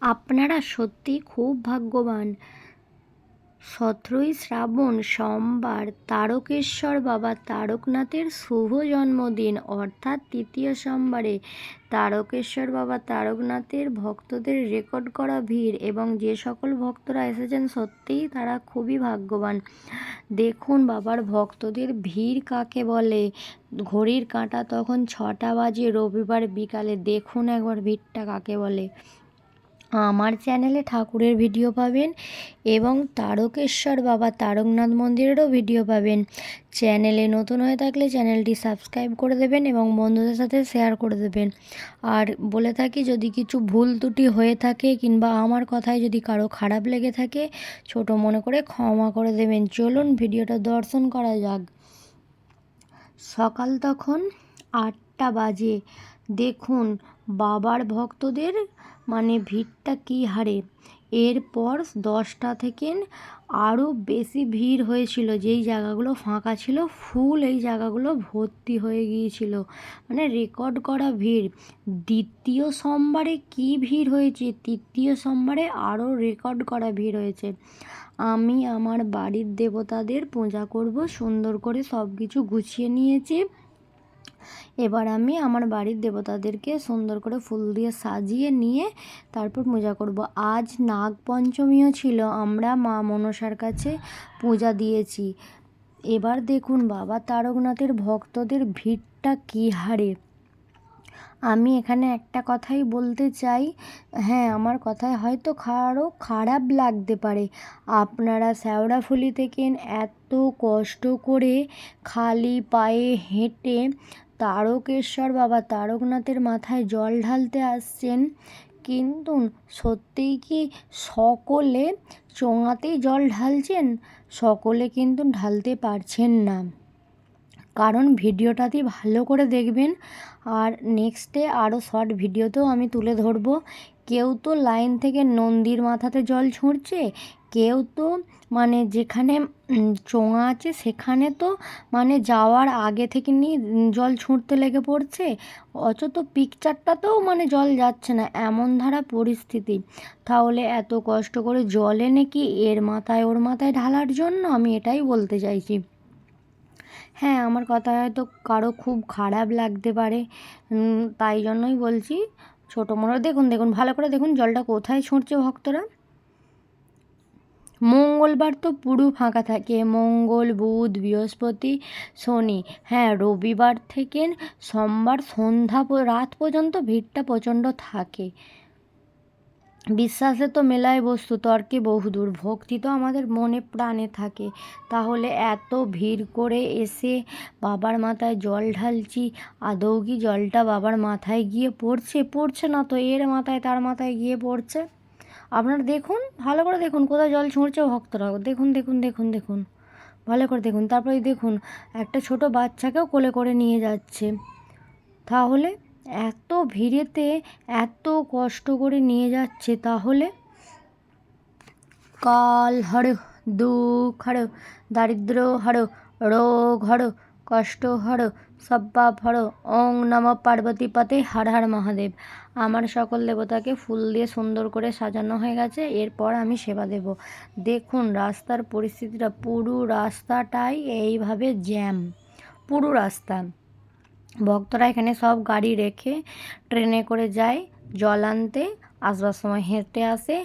আপনারা সত্যি খুব ভাগ্যবান। ১৭ই শ্রাবণ সোমবার তারকেশ্বর বাবা তারকনাথের শুভ জন্মদিন, অর্থাৎ তৃতীয় সোমবারে তারকেশ্বর বাবা তারকনাথের ভক্তদের রেকর্ড করা ভিড়, এবং যে সকল ভক্তরা এসেছেন সত্যিই তারা খুবই ভাগ্যবান। দেখুন বাবার ভক্তদের ভিড় কাকে বলে। ঘড়ির কাঁটা তখন ৬টা বাজে রবিবার বিকালে। দেখুন একবার ভিড়টা কাকে বলে। আমার চ্যানেলে ঠাকুরের ভিডিও পাবেন এবং তারকেশ্বর বাবা তারকনাথ মন্দিরেরও ভিডিও পাবেন। চ্যানেলে নতুন হয়ে থাকলে চ্যানেলটি সাবস্ক্রাইব করে দেবেন এবং বন্ধুদের সাথে শেয়ার করে দেবেন। আর বলে থাকি, যদি কিছু ভুল ত্রুটি হয়ে থাকে কিংবা আমার কথায় যদি কারো খারাপ লেগে থাকে, ছোট মনে করে ক্ষমা করে দেবেন। চলুন ভিডিওটা দর্শন করা যাক। সকাল তখন ৮টা বাজে। দেখুন বাবার ভক্তদের ভিড়টা কী হারে। এরপর 10টা থেকে আরও বেশি ভিড় হয়েছিল। যেই জায়গাগুলো ফাঁকা ছিল ফুল এই জায়গাগুলো ভর্তি হয়ে গিয়েছিল, রেকর্ড করা ভিড়। দ্বিতীয় সোমবারে কী ভিড় হয়েছে, তৃতীয় সোমবারে আরও রেকর্ড করা ভিড় হয়েছে। আমি আমার বাড়ির দেবতাদের পূজা করব, সুন্দর করে সব কিছু গুছিয়ে নিয়েছি। এবার আমি আমার বাড়ির দেবতাদেরকে সুন্দর করে ফুল দিয়ে সাজিয়ে নিয়ে তারপর পূজা করব। আজ নাগপঞ্চমীও ছিল, আমরা মা মনসার কাছে পূজা দিয়েছি। এবার দেখুন বাবা তারকনাথের ভক্তদের ভিড়টা কী হারে। আমি এখানে একটা কথাই বলতে চাই, হ্যাঁ আমার কথায় হয়তো কারো খারাপ লাগতে পারে। আপনারা শেওড়াফুলি থেকে এত কষ্ট করে খালি পায়ে হেঁটে তারকেশ্বর বাবা তারকনাথের মাথায় জল ঢালতে আসছেন, কিন্তু সত্যিই কি সকলে চোঙাতেই জল ঢালছেন? সকলে কিন্তু ঢালতে পারছেন না। কারণ ভিডিওটাতে ভালো করে দেখবেন, আর নেক্সটে আরও শর্ট ভিডিওতেও আমি তুলে ধরবো। কেউ তো লাইন থেকে নন্দীর মাথাতে জল ছুঁড়ছে, কেউ তো যেখানে চোঙা আছে সেখানে তো যাওয়ার আগে থেকে নিয়ে জল ছুঁড়তে লেগে পড়ছে, অথচ পিকচারটাতেও জল যাচ্ছে না, এমন ধারা পরিস্থিতি। তাহলে এত কষ্ট করে জল এনে কি এর মাথায় ওর মাথায় ঢালার জন্য? আমি এটাই বলতে চাইছি। হ্যাঁ আমার কথা হয়তো কারো খুব খারাপ লাগতে পারে, তাই জন্যই বলছি। ছোটো মোটো দেখুন, ভালো করে দেখুন জলটা কোথায় ছুঁড়ছে ভক্তরা। মঙ্গলবার তো পুরো ফাঁকা থাকে, মঙ্গল বুধ বৃহস্পতি শনি, হ্যাঁ রবিবার থেকে সোমবার রাত পর্যন্ত ভিড়টা প্রচণ্ড থাকে। বিশ্বাসে তো মেলায় বস্তু, তর্কে বহুদূর। ভক্তি তো আমাদের মনে প্রাণে থাকে। তাহলে এত ভিড় করে এসে বাবার মাথায় জল ঢালছি, আদৌ কি জলটা বাবার মাথায় গিয়ে পড়ছে না তো এর মাথায় তার মাথায় গিয়ে পড়ছে। আপনারা দেখুন, ভালো করে দেখুন কোথায় জল ছুঁড়ছে ভক্তরা। দেখুন ভালো করে দেখুন। তারপরে দেখুন একটা ছোট বাচ্চাকেও কোলে করে নিয়ে যাচ্ছে। তাহলে এত ভিড়েতে এত কষ্ট করে নিয়ে যাচ্ছে, তাহলে কাল হরো, দুঃখ হরো, দারিদ্র হরো, রোগ হরো, কষ্ট হরো, সব পাপ হরো। ওং নমঃ পার্বতী পতে, হর হর মহাদেব। আমার সকল দেবতাকে ফুল দিয়ে সুন্দর করে সাজানো হয়ে গেছে। এরপর আমি সেবা দেব। দেখুন রাস্তার পরিস্থিতিটা, পুরো রাস্তাটাই এইভাবে জ্যাম, পুরো রাস্তা। ভক্তরা এখানে সব গাড়ি রেখে ট্রেনে করে যায় জল আনতে, আসবার সময় হেঁটে আসে।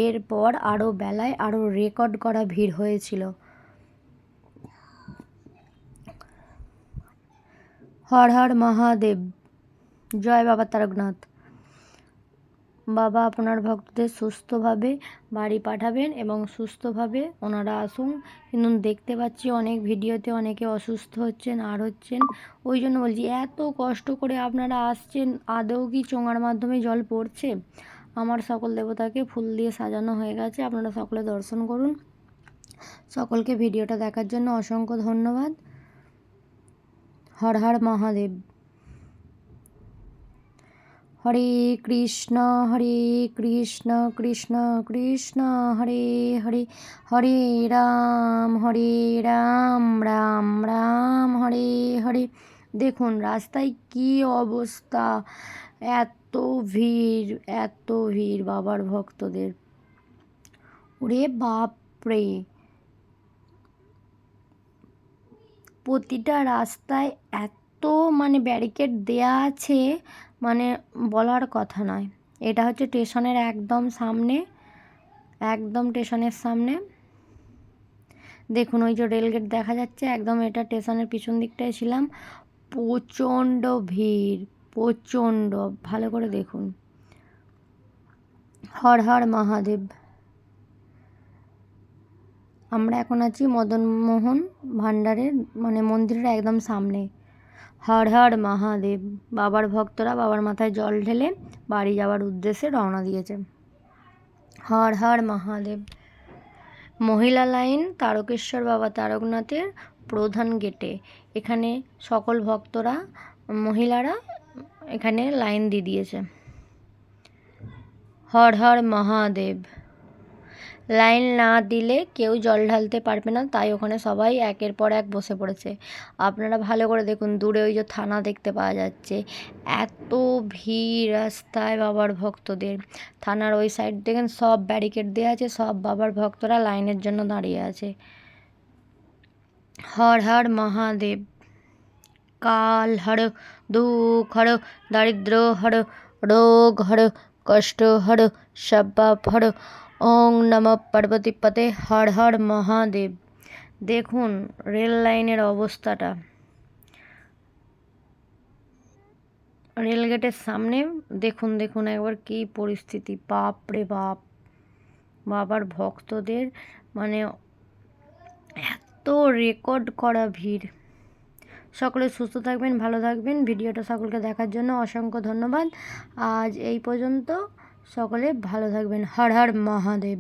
এরপর আরও বেলায় আরও রেকর্ড করা ভিড় হয়েছিল। হর হর মহাদেব, জয় বাবা তারকনাথ। বাবা আপনার ভক্তদের সুস্থভাবে বাড়ি পাঠাবেন এবং সুস্থভাবে ওনারা আসুন। কিন্তু দেখতে পাচ্ছি অনেক ভিডিওতে অনেকে অসুস্থ হচ্ছেন হচ্ছেন, ওই জন্য বলছি এত কষ্ট করে আপনারা আসছেন, আদৌ কি চোঙার মাধ্যমে জল পড়ছে? আমার সকল দেবতাকে ফুল দিয়ে সাজানো হয়ে গেছে, আপনারা সকলে দর্শন করুন। সকলকে ভিডিওটা দেখার জন্য অসংখ্য ধন্যবাদ। হর হর মহাদেব। হরে কৃষ্ণ কৃষ্ণ কৃষ্ণ হরে হরে, হরে রাম রাম রাম হরে হরে। দেখুন রাস্তায় কী অবস্থা, এত ভিড়, এত ভিড় বাবার ভক্তদের, ওরে বাপরে! প্রতিটা রাস্তায় এত মানে ব্যারিকেড দেয়া আছে, মানে বলার কথা নয়। এটা হচ্ছে স্টেশনের একদম সামনে, একদম স্টেশনের সামনে। দেখুন ওই যে রেলগেট দেখা যাচ্ছে, একদম এটা স্টেশনের পিছন দিকটায় ছিলাম। প্রচণ্ড ভিড়, প্রচণ্ড, ভালো করে দেখুন। হর হর মহাদেব। আমরা এখন আছি মদনমোহন ভাণ্ডারের মানে মন্দিরের একদম সামনে। হর হর মহাদেব। বাবার ভক্তরা বাবার মাথায় জল ঢেলে বাড়ি যাওয়ার উদ্দেশ্যে রওনা দিয়েছে। হর হর মহাদেব। মহিলা লাইন তারকেশ্বর বাবা তারকনাথের প্রধান গেটে। এখানে সকল ভক্তরা, মহিলারা এখানে লাইন দিয়ে দিয়েছে। হর হর মহাদেব। লাইন না দিলে কেউ জল ঢালতে পারবে না, তাই ওখানে সবাই একের পর এক বসে পড়েছে। আপনারা ভালো করে দেখুন, দূরে ওই যে থানা দেখতে পাওয়া যাচ্ছে। এত ভিড় রাস্তায় বাবার ভক্তদের। থানার ওই সাইড দেখেন সব ব্যারিকেড দেওয়া আছে, সব বাবার ভক্তরা লাইনের জন্য দাঁড়িয়ে আছে। হর হর মহাদেব। কাল হর, দুঃখ হর, দারিদ্র হর, রোগ হর, কষ্ট হর, সব পাপ হর। ওং নমঃ পার্বতীপতে। হর হর মহাদেব। দেখুন রেল লাইনের অবস্থাটা, রেলগেটের সামনে দেখুন, দেখুন একবার কী পরিস্থিতি, বাপ রে বাপ! বাবার ভক্তদের মানে এত রেকর্ড করা ভিড়। সকলে সুস্থ থাকবেন, ভালো থাকবেন। ভিডিওটা সকলকে দেখার জন্য অসংখ্য ধন্যবাদ। আজ এই পর্যন্ত, সকলে ভালো থাকবেন। হর হর মহাদেব।